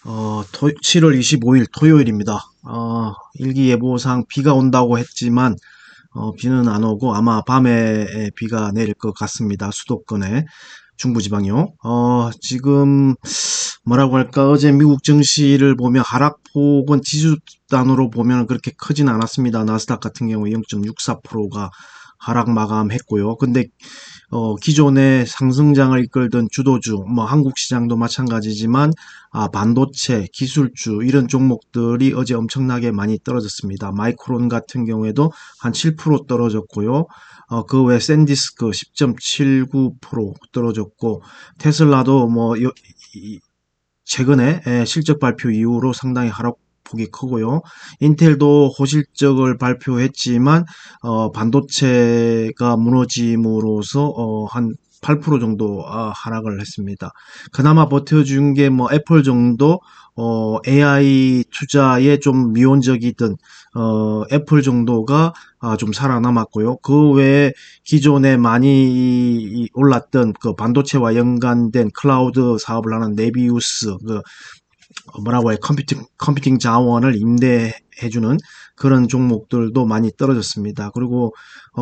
7월 25일 토요일입니다. 일기예보상 비가 온다고 했지만, 비는 안 오고 아마 밤에 비가 내릴 것 같습니다. 수도권에, 중부지방요. 지금, 뭐라고 할까, 어제 미국 증시를 보면 하락폭은 지수 단으로 보면 그렇게 크진 않았습니다. 나스닥 같은 경우 0.64%가 하락 마감했고요. 근데 기존의 상승장을 이끌던 주도주, 뭐 한국 시장도 마찬가지지만 반도체, 기술주 이런 종목들이 어제 엄청나게 많이 떨어졌습니다. 마이크론 같은 경우에도 한 7% 떨어졌고요. 그 외 샌디스크 10.79% 떨어졌고, 테슬라도 최근에 실적 발표 이후로 상당히 하락폭이 크고요. 인텔도 호실적을 발표했지만 반도체가 무너짐으로써 한 8% 정도 하락을 했습니다. 그나마 버텨준 게 뭐 애플 정도 AI 투자에 좀 미온적이던 애플 정도가 좀 살아남았고요. 그 외에 기존에 많이 올랐던 그 반도체와 연관된 클라우드 사업을 하는 네비우스, 뭐라고 해, 컴퓨팅 자원을 임대해주는 그런 종목들도 많이 떨어졌습니다. 그리고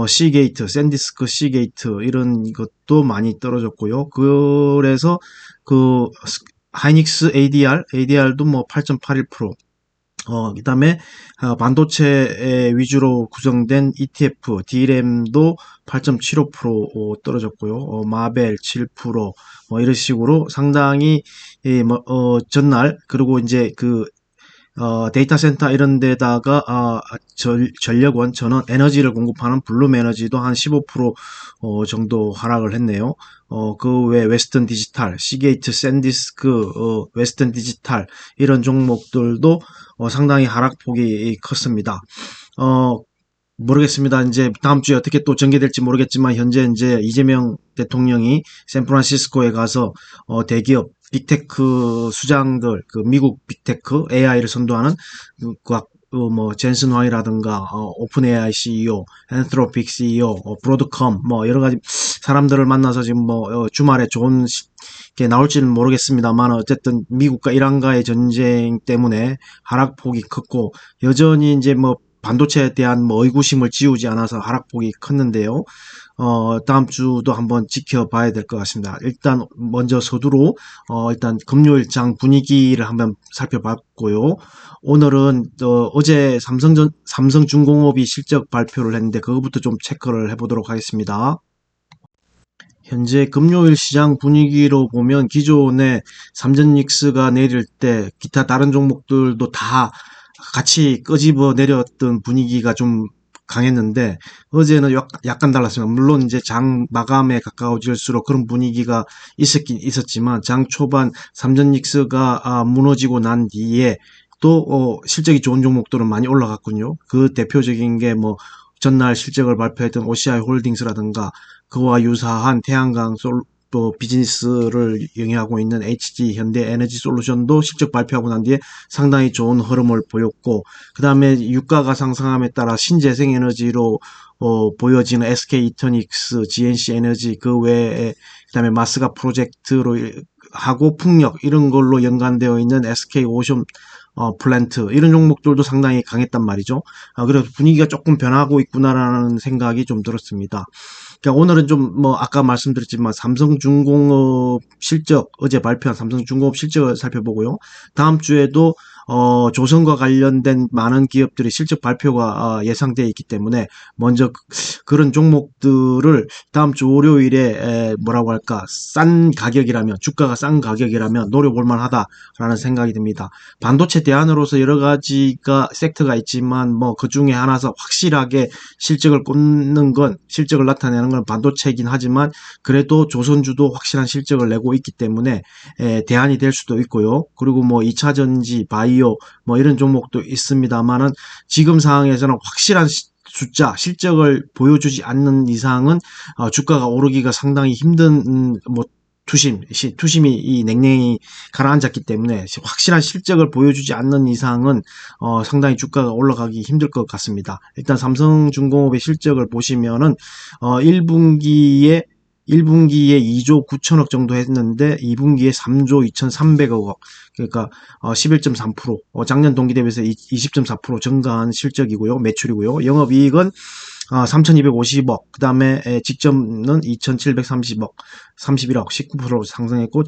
시게이트, 샌디스크 시게이트 이런 것도 많이 떨어졌고요. 그래서 그 하이닉스 ADR도 뭐 8.81%, 그다음에 반도체 위주로 구성된 ETF, D램도 8.75% 떨어졌고요. 마벨 7%, 뭐 이런 식으로 상당히 전날, 그리고 이제 데이터 센터 이런 데다가 전력원, 전원 에너지를 공급하는 블룸 에너지도 한 15% 정도 하락을 했네요. 그 외 웨스턴 디지털, 시게이트, 샌디스크, 웨스턴 디지털 이런 종목들도 상당히 하락폭이 컸습니다. 어, 모르겠습니다. 이제 다음 주에 어떻게 또 전개될지 모르겠지만, 현재 이제 이재명 대통령이 샌프란시스코에 가서 대기업 빅테크 수장들, 그 미국 빅테크 AI를 선도하는 뭐 젠슨 화이라든가 오픈 AI CEO, 엔트로픽 CEO, 브로드컴 뭐 여러 가지 사람들을 만나서 지금 주말에 좋은 게 나올지는 모르겠습니다만, 어쨌든 미국과 이란과의 전쟁 때문에 하락폭이 컸고, 여전히 이제 뭐 반도체에 대한 뭐 의구심을 지우지 않아서 하락폭이 컸는데요. 다음 주도 한번 지켜봐야 될 것 같습니다. 일단 먼저 서두로 일단 금요일 장 분위기를 한번 살펴봤고요. 오늘은 어제 삼성중공업이 실적 발표를 했는데, 그거부터 좀 체크를 해보도록 하겠습니다. 현재 금요일 시장 분위기로 보면, 기존에 삼전닉스가 내릴 때 기타 다른 종목들도 다 같이 끄집어 내렸던 분위기가 좀 강했는데, 어제는 약간 달랐습니다. 물론 이제 장 마감에 가까워질수록 그런 분위기가 있었긴 있었지만, 장 초반 삼전닉스가 무너지고 난 뒤에 또 실적이 좋은 종목들은 많이 올라갔군요. 그 대표적인 게 뭐 전날 실적을 발표했던 OCI 홀딩스라든가, 그와 유사한 태양광 또 비즈니스를 영위하고 있는 HG 현대 에너지 솔루션도 실적 발표하고 난 뒤에 상당히 좋은 흐름을 보였고, 그 다음에 유가가 상승함에 따라 신재생 에너지로 보여지는 SK 이터닉스, GNC 에너지, 그 외에 그다음에 마스가 프로젝트로 하고 풍력 이런 걸로 연관되어 있는 SK 오션 플랜트 이런 종목들도 상당히 강했단 말이죠. 그래서 분위기가 조금 변하고 있구나라는 생각이 좀 들었습니다. 그러니까 오늘은 좀 뭐 아까 말씀드렸지만 삼성중공업 실적, 어제 발표한 삼성중공업 실적을 살펴보고요. 다음 주에도 조선과 관련된 많은 기업들이 실적 발표가 예상되어 있기 때문에, 먼저 그런 종목들을 다음 주 월요일에 뭐라고 할까, 싼 가격이라면, 주가가 싼 가격이라면 노려볼 만하다라는 생각이 듭니다. 반도체 대안으로서 여러 가지가 섹터가 있지만, 뭐 그 중에 하나서 확실하게 실적을 나타내는 건 반도체이긴 하지만, 그래도 조선주도 확실한 실적을 내고 있기 때문에 대안이 될 수도 있고요. 그리고 뭐 2차전지, 바이오 뭐 이런 종목도 있습니다만은, 지금 상황에서는 확실한 숫자, 실적을 보여주지 않는 이상은 주가가 오르기가 상당히 힘든, 뭐 투심이 이 냉랭히 가라앉았기 때문에, 확실한 실적을 보여주지 않는 이상은 상당히 주가가 올라가기 힘들 것 같습니다. 일단 삼성중공업의 실적을 보시면은 1분기에 1분기에 2조 9천억 정도 했는데 2분기에 3조 2,300억, 그러니까 11.3%, 작년 동기 대비해서 20.4% 증가한 실적이고요. 매출이고요. 영업이익은 3,250억, 그 다음에 직접은 2,730억, 31억, 19% 상승했고,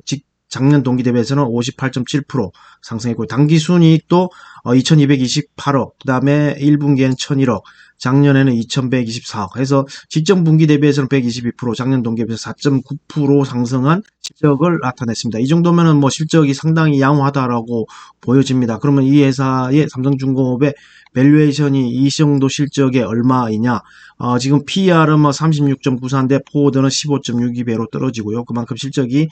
작년 동기 대비해서는 58.7% 상승했고, 당기순이익도 2,228억, 그 다음에 1분기에는 1,001억, 작년에는 2,124억 해서 직전 분기 대비해서는 122%, 작년 동기 대비해서 4.9% 상승한 실적을 나타냈습니다. 이 정도면은 뭐 실적이 상당히 양호하다라고 보여집니다. 그러면 이 회사의 삼성중공업의 밸류에이션이 이 정도 실적에 얼마이냐? 지금 PER은 뭐 36.94인데 포워드는 15.62배로 떨어지고요. 그만큼 실적이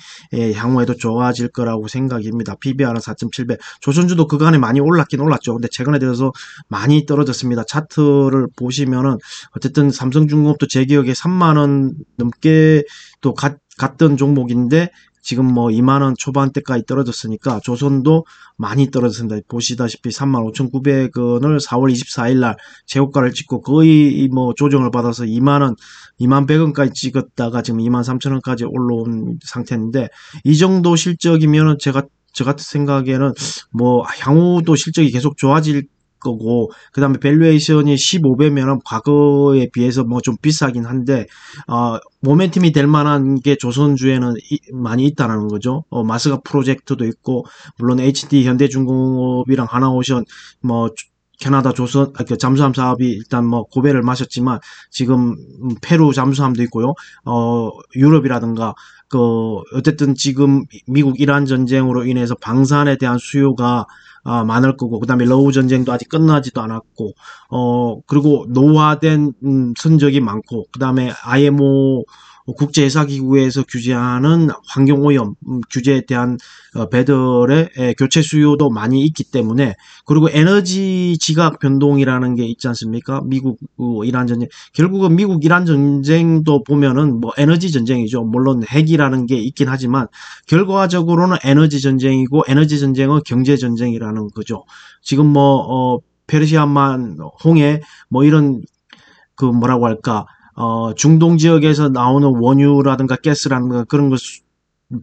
향후에도 좋아질 거라고 생각입니다. PBR은 4.7배. 조선주도 그간에 많이 올랐긴 올랐죠. 근데 최근에 들어서 많이 떨어졌습니다. 차트를 보시면은 어쨌든 삼성중공업도 제 기억에 3만 원 넘게 또 갔던 종목인데 지금 뭐 2만 원 초반대까지 떨어졌으니까 조선도 많이 떨어졌습니다. 보시다시피 35,900원을 4월 24일 날 최고가를 찍고 거의 뭐 조정을 받아서 2만 원, 2만 100원까지 찍었다가 지금 2만 3천원까지 올라온 상태인데 이 정도 실적이면은 저 같은 생각에는 뭐 향후도 실적이 계속 좋아질 거고, 그 다음에 밸류에이션이 15배면은 과거에 비해서 뭐 좀 비싸긴 한데, 모멘텀이 될 만한 게 조선주에는 많이 있다는 거죠. 마스가 프로젝트도 있고, 물론 HD 현대중공업이랑 하나오션, 뭐, 캐나다 조선, 그 잠수함 사업이 일단 뭐 고배를 마셨지만, 지금 페루 잠수함도 있고요. 유럽이라든가, 어쨌든 지금 미국 이란 전쟁으로 인해서 방산에 대한 수요가 많을 거고, 그 다음에 러우 전쟁도 아직 끝나지도 않았고, 그리고 노화된 선적이 많고, 그 다음에 IMO 국제회사기구에서 규제하는 환경오염 규제에 대한 배들의 교체 수요도 많이 있기 때문에, 그리고 에너지 지각 변동이라는 게 있지 않습니까? 미국 이란 전쟁, 결국은 미국 이란 전쟁도 보면은 뭐 에너지 전쟁이죠. 물론 핵이라는 게 있긴 하지만 결과적으로는 에너지 전쟁이고, 에너지 전쟁은 경제 전쟁이라는 거죠. 지금 뭐 페르시아만 홍해 뭐 이런 그 뭐라고 할까, 중동 지역에서 나오는 원유라든가 가스라든가 그런 거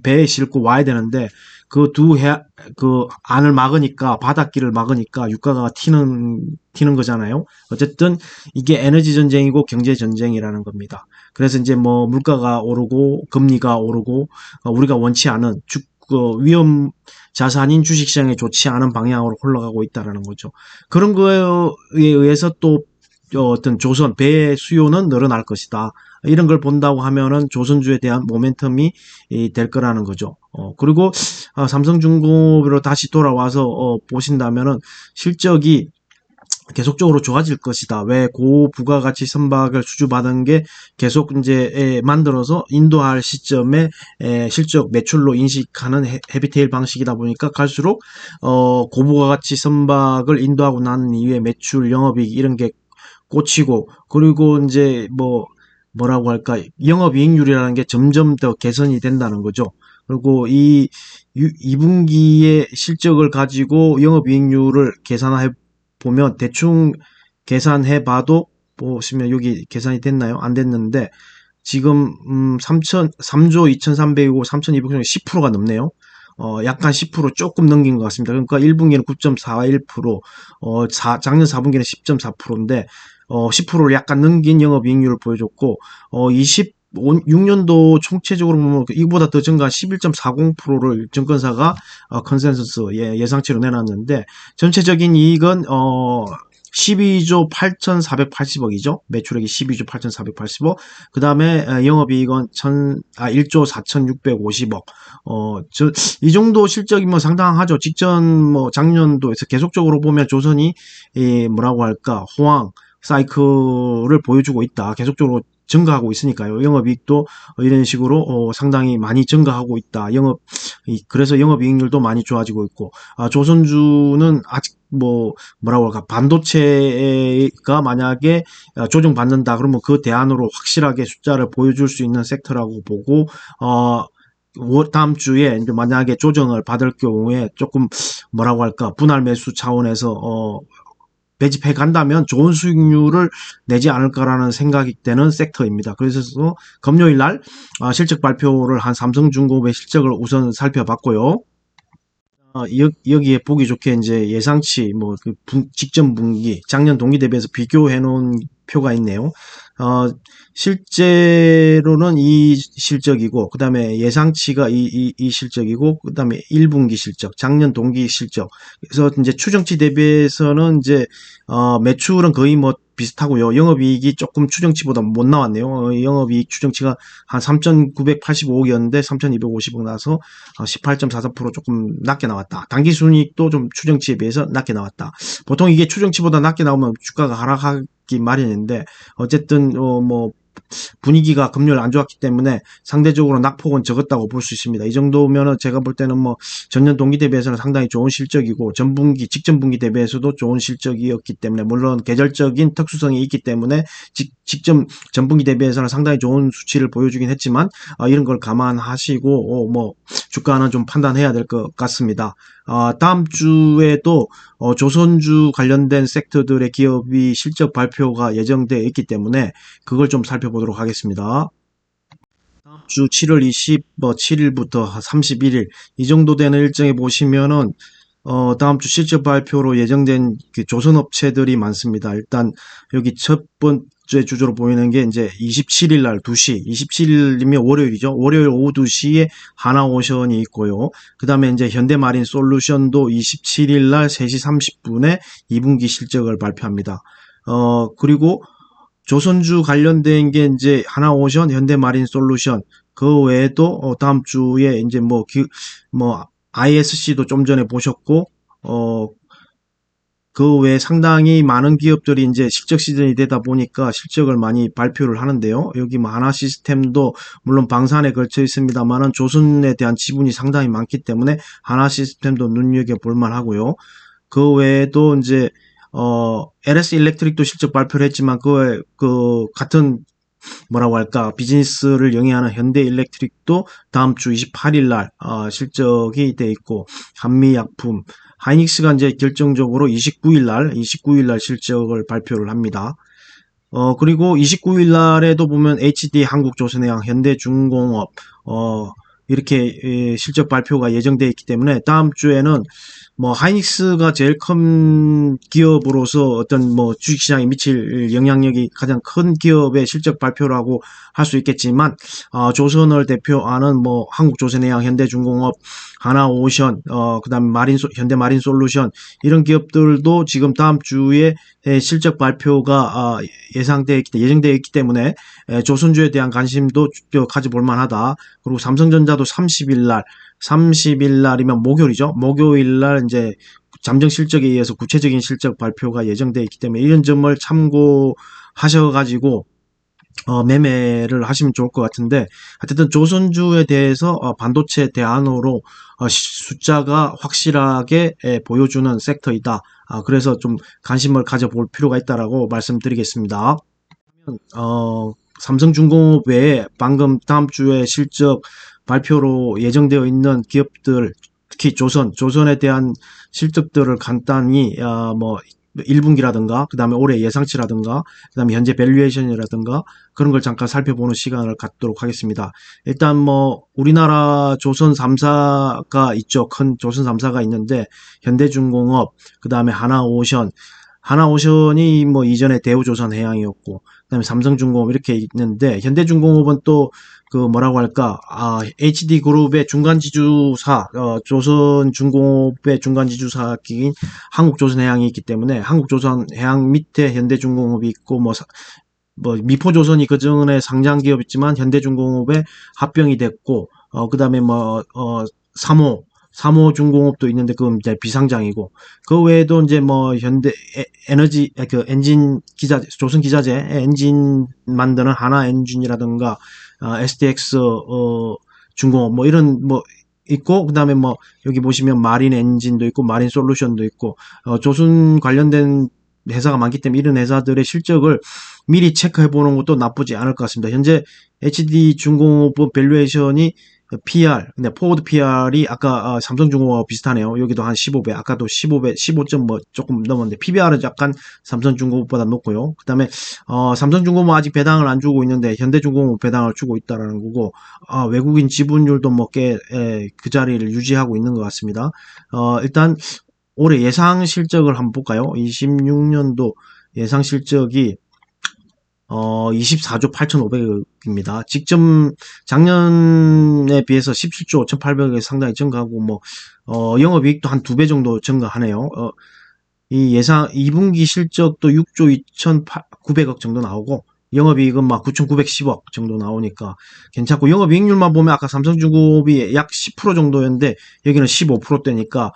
배에 싣고 와야 되는데, 그 안을 막으니까, 바닷길을 막으니까 유가가 튀는 거잖아요. 어쨌든 이게 에너지 전쟁이고 경제 전쟁이라는 겁니다. 그래서 이제 뭐 물가가 오르고 금리가 오르고, 우리가 원치 않은 위험 자산인 주식시장에 좋지 않은 방향으로 흘러가고 있다는 거죠. 그런 거에 의해서 또 어떤 조선 배의 수요는 늘어날 것이다. 이런 걸 본다고 하면은 조선주에 대한 모멘텀이 될 거라는 거죠. 그리고 삼성중공업으로 다시 돌아와서 보신다면은 실적이 계속적으로 좋아질 것이다. 왜 고부가가치 선박을 수주받은 게 계속 이제 만들어서 인도할 시점에 실적 매출로 인식하는 헤비테일 방식이다 보니까 갈수록 고부가가치 선박을 인도하고 난 이후에 매출, 영업이익 이런 게 꽂히고, 그리고 이제 뭐라고 할까, 영업이익률이라는 게 점점 더 개선이 된다는 거죠. 그리고 2분기의 실적을 가지고 영업이익률을 계산해 보면, 대충 계산해 봐도, 보시면 여기 계산이 됐나요? 안 됐는데, 지금 3조 2,300이고 3,200 10%가 넘네요. 약간 10% 조금 넘긴 것 같습니다. 그러니까 1분기는 9.41%, 작년 4분기는 10.4%인데, 10%를 약간 넘긴 영업이익률을 보여줬고, 26년도 총체적으로 보면 이거보다 더 증가한 11.40%를 증권사가 컨센서스 예상치로 내놨는데, 전체적인 이익은 12조 8,480억이죠. 매출액이 12조 8,480억. 그 다음에 영업이익은 1조 4,650억. 이 정도 실적이면 상당하죠. 직전 작년도에서 계속적으로 보면 조선이 뭐라고 할까, 호황 사이클을 보여주고 있다. 계속적으로 증가하고 있으니까요. 영업이익도 이런 식으로 상당히 많이 증가하고 있다. 그래서 영업이익률도 많이 좋아지고 있고, 조선주는 아직 뭐라고 할까, 반도체가 만약에 조정받는다 그러면 그 대안으로 확실하게 숫자를 보여줄 수 있는 섹터라고 보고, 다음 주에 이제 만약에 조정을 받을 경우에 조금 뭐라고 할까, 분할 매수 차원에서 배집해 간다면 좋은 수익률을 내지 않을까라는 생각이 되는 섹터입니다. 그래서 금요일 날 실적 발표를 한 삼성중공업의 실적을 우선 살펴봤고요. 여기에 보기 좋게 이제 예상치 뭐그 직전 분기 작년 동기 대비해서 비교해 놓은 표가 있네요. 실제로는 이 실적이고 그다음에 예상치가 이 실적이고 그다음에 1분기 실적, 작년 동기 실적. 그래서 이제 추정치 대비해서는 이제 매출은 거의 뭐 비슷하고요. 영업이익이 조금 추정치보다 못 나왔네요. 영업이익 추정치가 한 3,985억이었는데 3,250억 나서 18.43% 조금 낮게 나왔다. 당기순이익도 좀 추정치에 비해서 낮게 나왔다. 보통 이게 추정치보다 낮게 나오면 주가가 하락하기 마련인데 어쨌든 뭐 분위기가 금요일 안 좋았기 때문에 상대적으로 낙폭은 적었다고 볼 수 있습니다. 이 정도면은 제가 볼 때는 뭐 전년 동기 대비해서는 상당히 좋은 실적이고 전분기, 직전 분기 대비해서도 좋은 실적이었기 때문에 물론 계절적인 특수성이 있기 때문에 직전 전분기 대비해서는 상당히 좋은 수치를 보여주긴 했지만 이런 걸 감안하시고 뭐 주가는 좀 판단해야 될 것 같습니다. 다음 주에도 조선주 관련된 섹터들의 기업이 실적 발표가 예정되어 있기 때문에 그걸 좀 살펴보도록 하겠습니다. 다음 주 7월 27일부터 31일 이 정도 되는 일정에 보시면은 다음 주 실적 발표로 예정된 그 조선업체들이 많습니다. 일단 여기 첫 번째 주제로 보이는 게 이제 27일 날 2시, 27일이면 월요일이죠. 월요일 오후 2시에 하나오션이 있고요. 그 다음에 이제 현대마린 솔루션도 27일 날 3시 30분에 2분기 실적을 발표합니다. 그리고 조선주 관련된 게 이제 하나오션, 현대마린 솔루션, 그 외에도 다음 주에 이제 뭐 ISC도 좀 전에 보셨고, 그 외에 상당히 많은 기업들이 이제 실적 시즌이 되다 보니까 실적을 많이 발표를 하는데요. 여기 뭐 하나 시스템도 물론 방산에 걸쳐 있습니다만은 조선에 대한 지분이 상당히 많기 때문에 하나 시스템도 눈여겨볼 만하고요. 그 외에도 이제 LS 일렉트릭도 실적 발표를 했지만 그 같은 뭐라고 할까 비즈니스를 영위하는 현대 일렉트릭도 다음 주 28일 날 실적이 돼 있고 한미약품 하이닉스가 이제 결정적으로 29일 날 실적을 발표를 합니다. 그리고 29일 날에도 보면 HD 한국조선해양 현대중공업 이렇게 실적 발표가 예정되어 있기 때문에 다음 주에는 뭐 하이닉스가 제일 큰 기업으로서 어떤 뭐 주식시장에 미칠 영향력이 가장 큰 기업의 실적 발표라고 할 수 있겠지만 조선을 대표하는 뭐 한국조선해양, 현대중공업, 하나오션, 그다음에 현대마린솔루션 이런 기업들도 지금 다음 주에 실적 발표가 예정되어 있기 때문에 조선주에 대한 관심도 가져볼 만하다. 그리고 삼성전자도 30일 날이면 목요일이죠. 목요일 날 이제 잠정 실적에 의해서 구체적인 실적 발표가 예정되어 있기 때문에 이런 점을 참고하셔가지고 매매를 하시면 좋을 것 같은데 어쨌든 조선주에 대해서 반도체 대안으로 숫자가 확실하게 보여주는 섹터이다. 그래서 좀 관심을 가져볼 필요가 있다라고 말씀드리겠습니다. 삼성중공업 외에 방금 다음 주에 실적 발표로 예정되어 있는 기업들 특히 조선에 대한 실적들을 간단히 뭐 1분기라든가 그다음에 올해 예상치라든가 그다음에 현재 밸류에이션이라든가 그런 걸 잠깐 살펴보는 시간을 갖도록 하겠습니다. 일단 뭐 우리나라 조선 3사가 있죠. 큰 조선 3사가 있는데 현대중공업 그다음에 하나오션이 뭐 이전에 대우조선해양이었고 그다음에 삼성중공업 이렇게 있는데 현대중공업은 또 그 뭐라고 할까 HD그룹의 중간지주사 조선중공업의 중간지주사인 한국조선해양이 있기 때문에 한국조선해양 밑에 현대중공업이 있고 뭐 미포조선이 그 전에 상장기업이지만 현대중공업에 합병이 됐고 그다음에 삼호중공업도 있는데 그건 이제 비상장이고 그 외에도 이제 뭐 현대 에너지 그 엔진 기자 조선 기자재 엔진 만드는 하나 엔진이라든가 SDX 중공업 뭐 이런 뭐 있고 그다음에 뭐 여기 보시면 마린 엔진도 있고 마린 솔루션도 있고 조선 관련된 회사가 많기 때문에 이런 회사들의 실적을 미리 체크해 보는 것도 나쁘지 않을 것 같습니다. 현재 HD 중공업 밸류에이션이 PR, 근데 포워드 PR이 아까 삼성중공업하고 비슷하네요. 여기도 한 15배, 아까도 15배, 15점 뭐 조금 넘었는데 PBR은 약간 삼성중공업보다 높고요. 그다음에 삼성중공업 아직 배당을 안 주고 있는데 현대중공업 배당을 주고 있다라는 거고, 외국인 지분율도 뭐 꽤 그 자리를 유지하고 있는 것 같습니다. 일단 올해 예상 실적을 한번 볼까요? 26년도 예상 실적이 24조 8,500억입니다. 직전 작년에 비해서 17조 5,800억이 상당히 증가하고 영업이익도 한 2배 정도 증가하네요. 이 예상 2분기 실적도 6조 2,900억 정도 나오고 영업이익은 막 9,910억 정도 나오니까 괜찮고 영업이익률만 보면 아까 삼성중공업이 약 10% 정도였는데 여기는 15%대니까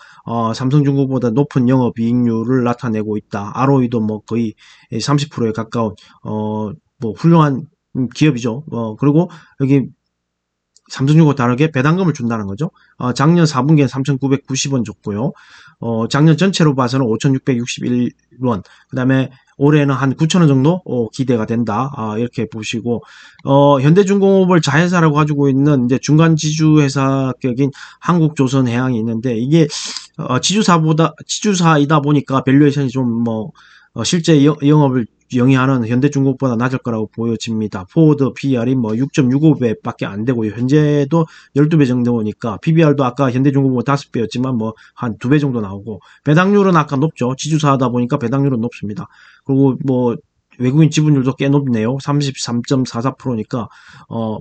삼성중공업보다 높은 영업이익률을 나타내고 있다. ROE도 뭐 거의 30%에 가까운 뭐 훌륭한 기업이죠. 그리고 여기 삼성중공업 다르게 배당금을 준다는 거죠. 작년 4분기엔 3,990원 줬고요. 작년 전체로 봐서는 5,661원. 그 다음에 올해는 한 9,000원 정도 기대가 된다. 이렇게 보시고, 현대중공업을 자회사라고 가지고 있는 이제 중간 지주회사격인 한국조선해양이 있는데, 이게, 지주사이다 보니까 밸류에이션이 좀 실제 영업을 영위하는 현대중공업보다 낮을 거라고 보여집니다. 포워드 PR이 뭐 6.65배밖에 안 되고요. 현재도 12배 정도니까 PBR도 아까 현대중공업 5배였지만 뭐 한 2배 정도 나오고 배당률은 아까 높죠. 지주사하다 보니까 배당률은 높습니다. 그리고 뭐 외국인 지분율도 꽤 높네요. 33.44%니까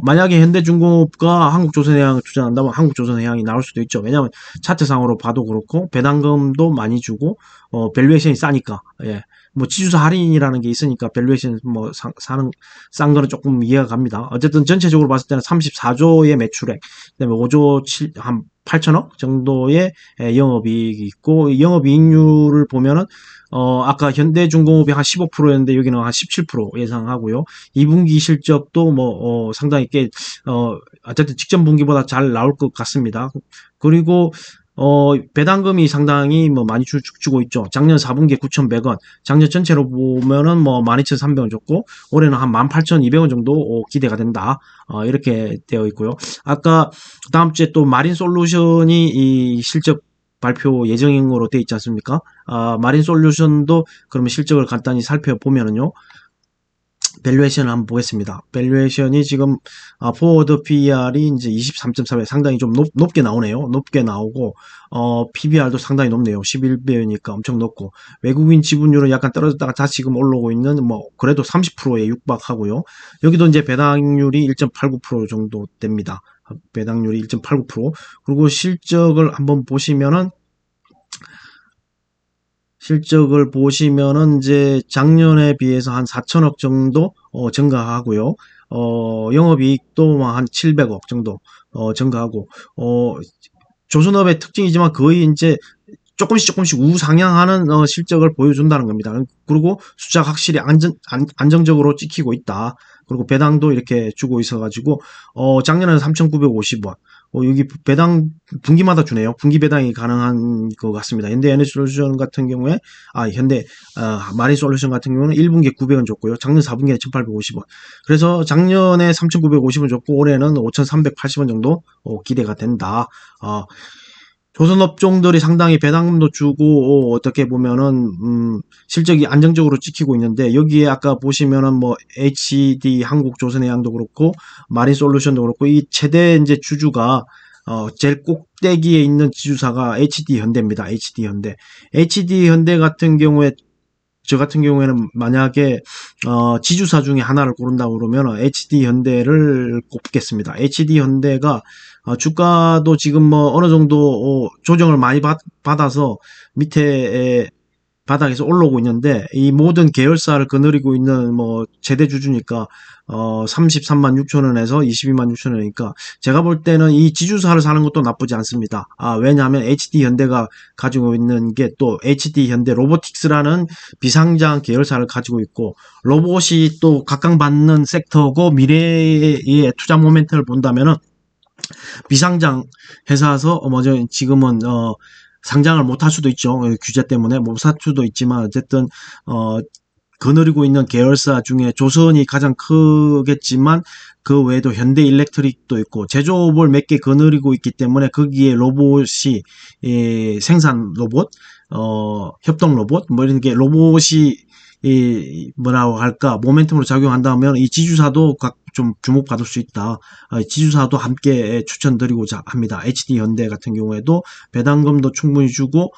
만약에 현대중공업과 한국조선해양을 투자한다면 한국조선해양이 나올 수도 있죠. 왜냐하면 차트상으로 봐도 그렇고 배당금도 많이 주고 밸류에이션이 싸니까 예. 뭐 지주사 할인이라는 게 있으니까 밸류에이션 뭐 싼 거는 조금 이해가 갑니다. 어쨌든 전체적으로 봤을 때는 34조의 매출액, 그다음에 5조 한 8천억 정도의 영업이익이 있고 영업이익률을 보면은 아까 현대중공업이 한 15%였는데 여기는 한 17% 예상하고요. 2분기 실적도 상당히 꽤 어쨌든 직전 분기보다 잘 나올 것 같습니다. 그리고 배당금이 상당히 많이 주고 있죠. 작년 4분기에 9,100원, 작년 전체로 보면은 12,300원 줬고, 올해는 한 18,200원 정도 기대가 된다. 이렇게 되어 있고요. 아까 다음 주에 또 마린 솔루션이 이 실적 발표 예정으로 되어 있지 않습니까? 마린 솔루션도 그러면 실적을 간단히 살펴보면은요. 밸류에이션을 한번 보겠습니다. 밸류에이션이 지금 포워드 PER이 이제 23.4배 상당히 좀 높게 나오네요. 높게 나오고 PBR도 상당히 높네요. 11배니까 엄청 높고 외국인 지분율은 약간 떨어졌다가 다시 지금 올라오고 있는 그래도 30%에 육박하고요. 여기도 이제 배당률이 1.89% 정도 됩니다. 배당률이 1.89%. 그리고 실적을 한번 보시면은 이제 작년에 비해서 한 4천억 정도 증가하고요. 영업이익도 한 700억 정도 증가하고 조선업의 특징이지만 거의 이제 조금씩 우상향하는 실적을 보여준다는 겁니다. 그리고 숫자가 확실히 안정적으로 찍히고 있다. 그리고 배당도 이렇게 주고 있어가지고 작년에는 3,950원. 여기 배당 분기마다 주네요. 분기 배당이 가능한 것 같습니다. 현대 에너지솔루션 같은 경우에 현대 마린솔루션 같은 경우는 1분기에 900원 줬고요. 작년 4분기에 1,850원. 그래서 작년에 3,950원 줬고 올해는 5,380원 정도 기대가 된다. 조선업종들이 상당히 배당금도 주고 어떻게 보면은 실적이 안정적으로 찍히고 있는데 여기에 아까 보시면은 HD 한국조선해양도 그렇고 마린솔루션도 그렇고 이 최대 이제 주주가 제일 꼭대기에 있는 지주사가 HD현대입니다. HD현대 같은 경우에 저 같은 경우에는 만약에 지주사 중에 하나를 고른다고 그러면 HD현대를 꼽겠습니다. HD현대가 주가도 지금 어느 정도 조정을 많이 받아서 밑에 바닥에서 올라오고 있는데 이 모든 계열사를 거느리고 있는 최대 주주니까 33만 6천 원에서 22만 6천 원이니까 제가 볼 때는 이 지주사를 사는 것도 나쁘지 않습니다. 왜냐하면 HD현대가 가지고 있는 게 또 HD현대 로보틱스라는 비상장 계열사를 가지고 있고 로봇이 또 각광받는 섹터고 미래의 투자 모멘트를 본다면은 비상장 회사에서 지금은 상장을 못 할 수도 있죠. 규제 때문에 못 살 수도 있지만 어쨌든 거느리고 있는 계열사 중에 조선이 가장 크겠지만 그 외에도 현대일렉트릭도 있고 제조업을 몇 개 거느리고 있기 때문에 거기에 로봇이 생산 로봇, 협동 로봇 뭐 이런 게 로봇이 뭐라고 할까 모멘텀으로 작용한다면 이 지주사도 좀 주목받을 수 있다. 지주사도 함께 추천드리고자 합니다. HD 현대 같은 경우에도 배당금도 충분히 주고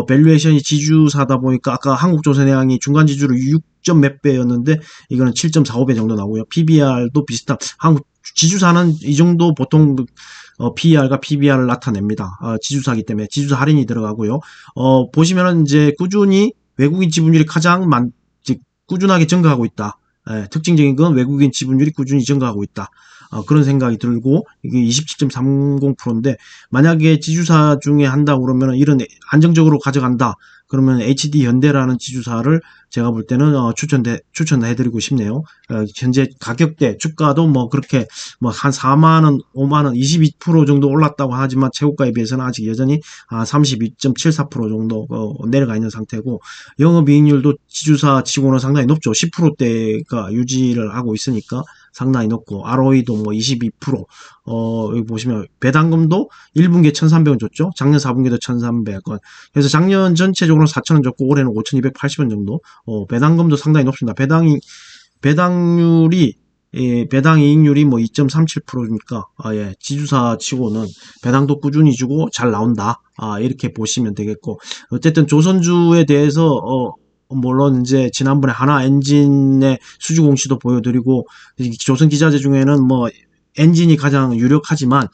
밸류에이션이 지주사다 보니까 아까 한국조선해양이 중간 지주로 6점 몇 배였는데 이거는 7.45배 정도 나오고요. PBR도 비슷한 한국 지주사는 이 정도 보통 PER과 PBR을 나타냅니다. 지주사기 때문에 지주사 할인이 들어가고요. 보시면은 이제 꾸준히 외국인 지분율이 가장 꾸준하게 증가하고 있다. 특징적인 건 외국인 지분율이 꾸준히 증가하고 있다. 그런 생각이 들고 이게 27.30%인데 만약에 지주사 중에 한다고 그러면 이런 안정적으로 가져간다. 그러면 HD 현대라는 지주사를 제가 볼 때는 추천해드리고 싶네요. 현재 가격대 주가도 뭐 그렇게 뭐 한 4만 원, 5만 원, 22% 정도 올랐다고 하지만 최고가에 비해서는 아직 여전히 32.74% 정도 내려가 있는 상태고 영업이익률도 지주사 치고는 상당히 높죠. 10%대가 유지를 하고 있으니까 상당히 높고 ROE도 뭐 22%. 여기 보시면 배당금도 1분기에 1,300원 줬죠. 작년 4분기에도 1,300원. 그래서 작년 전체적으로 4,000원 줬고 올해는 5,280원 정도. 배당금도 상당히 높습니다. 배당률이 배당 이익률이 뭐 2.37%니까 지주사 치고는 배당도 꾸준히 주고 잘 나온다. 이렇게 보시면 되겠고 어쨌든 조선주에 대해서 물론 이제 지난번에 하나 엔진의 수주 공시도 보여드리고 조선 기자재 중에는 뭐 엔진이 가장 유력하지만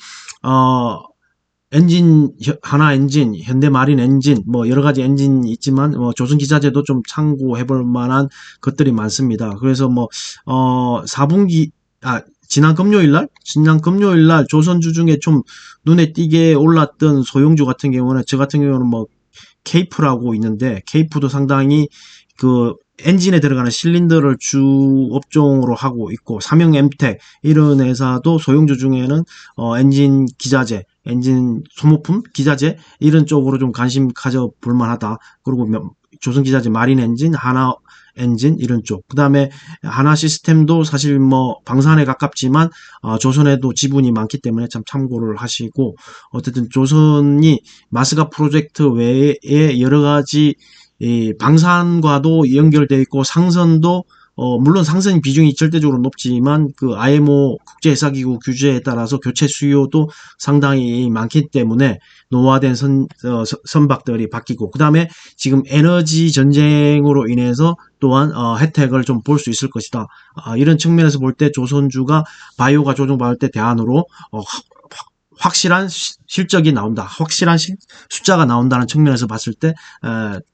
엔진 하나 엔진, 현대마린 엔진 뭐 여러 가지 엔진이 있지만 조선 기자재도 좀 참고해 볼 만한 것들이 많습니다. 그래서 뭐 4분기 지난 금요일 날 조선주 중에 좀 눈에 띄게 올랐던 소형주 같은 경우는 저 같은 경우는 뭐 케이프라고 있는데 케이프도 상당히 그 엔진에 들어가는 실린더를 주 업종으로 하고 있고 삼형 엠텍 이런 회사도 소형주 중에는 엔진 기자재, 엔진 소모품 기자재 이런 쪽으로 좀 관심 가져 볼 만하다. 그리고 조선 기자재 마린 엔진, 하나 엔진 이런 쪽. 그다음에 하나 시스템도 사실 뭐 방산에 가깝지만 조선에도 지분이 많기 때문에 참 참고를 하시고 어쨌든 조선이 마스가 프로젝트 외에 여러 가지 이 방산과도 연결되어 있고 상선도 물론 상선 비중이 절대적으로 높지만 그 IMO 국제회사기구 규제에 따라서 교체 수요도 상당히 많기 때문에 노후화된 선박들이 바뀌고 그 다음에 지금 에너지 전쟁으로 인해서 또한 혜택을 좀 볼 수 있을 것이다. 이런 측면에서 볼 때 조선주가 바이오가 조정받을 때 대안으로 확실한 실적이 나온다. 확실한 숫자가 나온다는 측면에서 봤을 때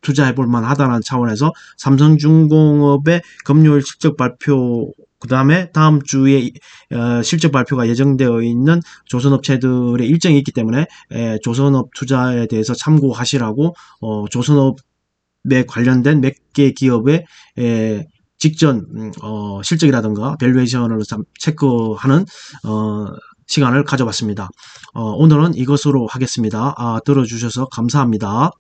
투자해 볼 만하다는 차원에서 삼성중공업의 금요일 실적 발표 그 다음에 다음 주에 실적 발표가 예정되어 있는 조선업체들의 일정이 있기 때문에 조선업 투자에 대해서 참고하시라고 조선업에 관련된 몇 개 기업의 직전 실적이라든가 밸류에이션을 체크하는 시간을 가져봤습니다. 오늘은 이것으로 하겠습니다. 들어주셔서 감사합니다.